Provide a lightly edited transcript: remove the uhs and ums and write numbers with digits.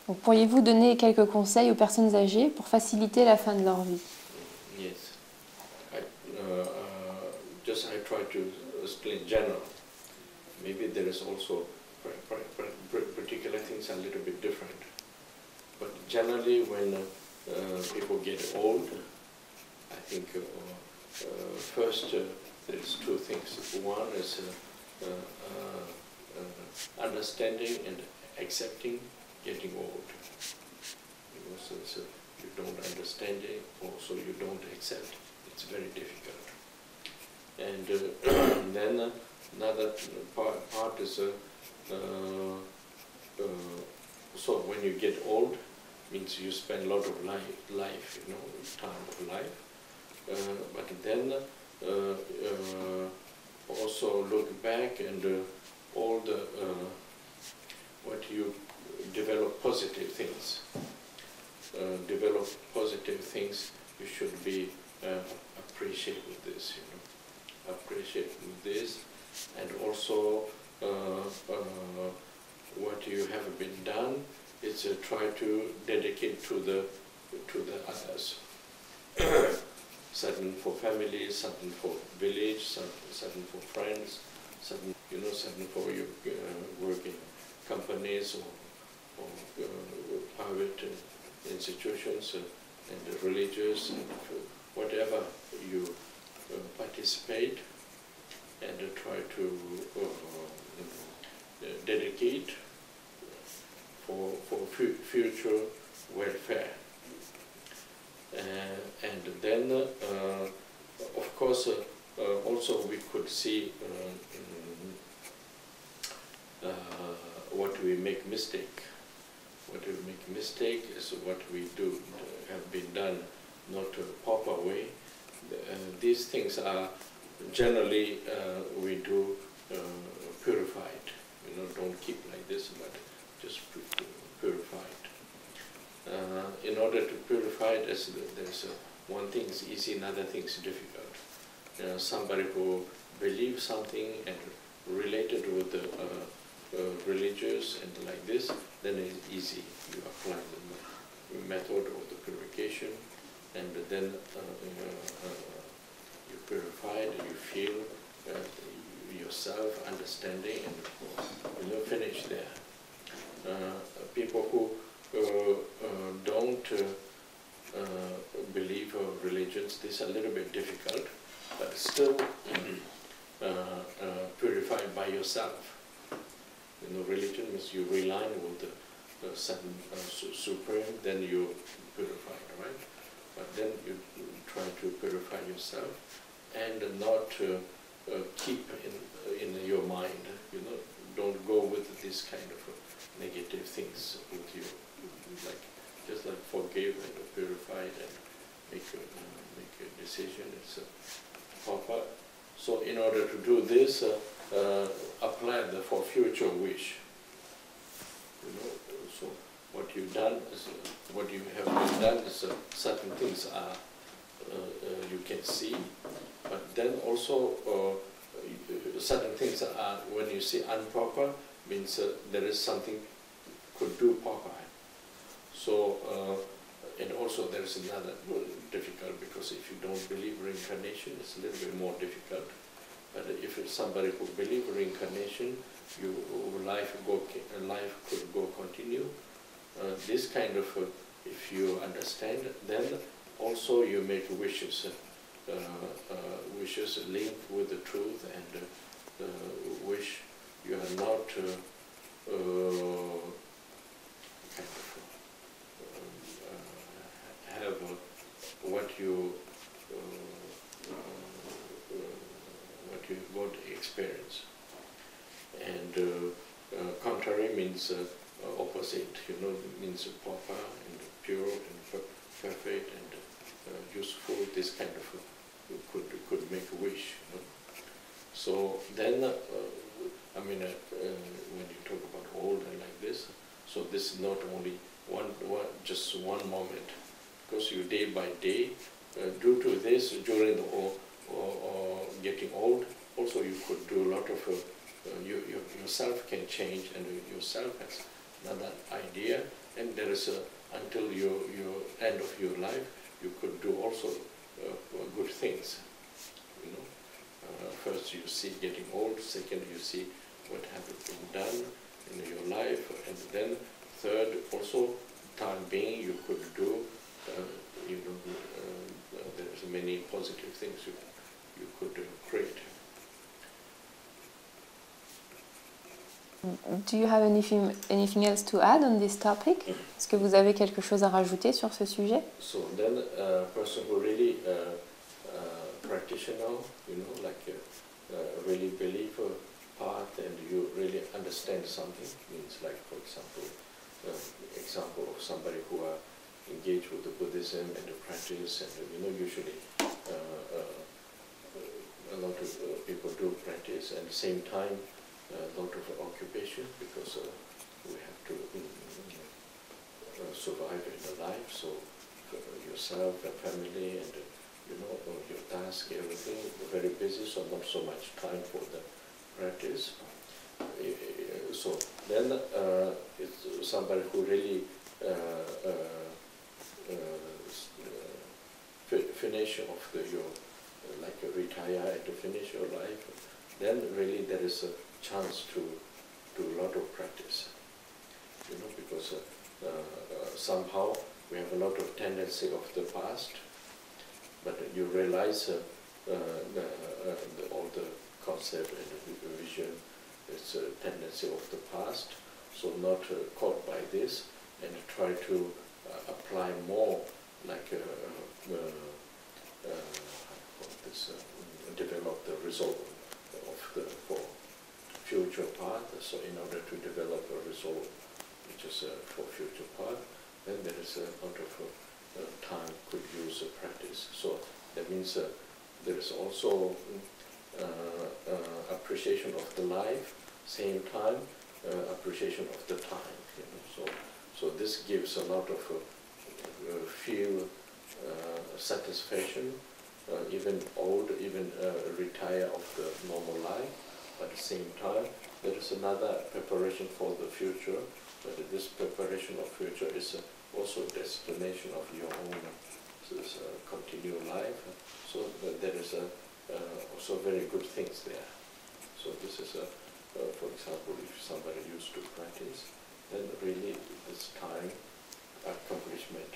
Donc, pourriez-vous donner quelques conseils aux personnes âgées pour faciliter la fin de leur vie? Yes. Just I try to explain general. Maybe there is also particular things a little bit different. But generally, when people get old, I think first there's two things. One is understanding and accepting getting old. Because you don't understand it, also you don't accept. It's very difficult. And then another part is so when you get old, means you spend a lot of life, time of life. But then also look back and all the what you develop positive things. Develop positive things. You should be appreciate with this, appreciate with this, and also what you have been done is try to dedicate to the others. Certain for families, certain for village, certain for friends, certain for your working companies or private institutions and religious and whatever you participate, and try to dedicate for future welfare. And then, of course, also we could see what we make mistake. What we make mistake is what we do have been done not a proper way. These things are generally we do purified. Don't keep like this, but just purified. In order to purify it, there's one thing is easy, another thing is difficult. Somebody who believes something and related with the religious and like this, then it's easy. You apply the method of the purification, and then you purify it, and you feel yourself understanding, and finish there. People who don't believe of religions, this is a little bit difficult, but still purified by yourself. Religion means you rely with the certain supreme, then you purify, right? But then you try to purify yourself and not keep in your mind. Don't go with this kind of negative things with you. Just like forgive and purify and make a decision. It's proper. So in order to do this, apply for future wish. So what you've done is what you have been done is certain things are you can see, but then also certain things are when you see improper means there is something could do proper. So and also there is another difficult, because if you don't believe reincarnation, it's a little bit more difficult. But if it's somebody who believes reincarnation, your life could go continue. This kind of, if you understand, then also you make wishes, wishes linked with the truth, and wish you are not kind of have what you want to experience. And contrary means opposite, means proper and pure and perfect and useful. This kind of could make a wish. So then, when you talk about old and like this, so this is not only just one moment, because you day by day, due to this, during the or getting old, also you could do a lot of, yourself can change, and yourself has another idea, and there is until your end of your life, you could do also good things. You know, first you see getting old. Second, you see what has been done in your life, and then third, also time being, you could do. There's many positive things you could create. Do you have anything else to add on this topic? Est-ce que vous avez quelque chose à rajouter sur ce sujet? So then, a person who really practitioner, really believe a path, and you really understand something. Means like, for example of somebody who are engaged with the Buddhism and the practice, and usually a lot of people do practice, and at the same time a lot of occupation, because we have to survive in the life. So yourself and family and your task, everything, very busy, so not so much time for the practice. So then it's somebody who really finish off retire and to finish your life, then really there is a chance to do a lot of practice, because somehow we have a lot of tendency of the past, but you realize all the concept and the vision, it's a tendency of the past, so not caught by this, and try to apply more, like develop the result for future path. So in order to develop a result which is for future path, then there is a lot of time could use practice. So that means there is also appreciation of the life, same time appreciation of the time. So this gives a lot of feel satisfaction, even old, even retire of the normal life. But at the same time, there is another preparation for the future. But this preparation of future is also destination of your own continued life. So there is also very good things there. So this is, for example, if somebody used to practice, then really this time accomplishment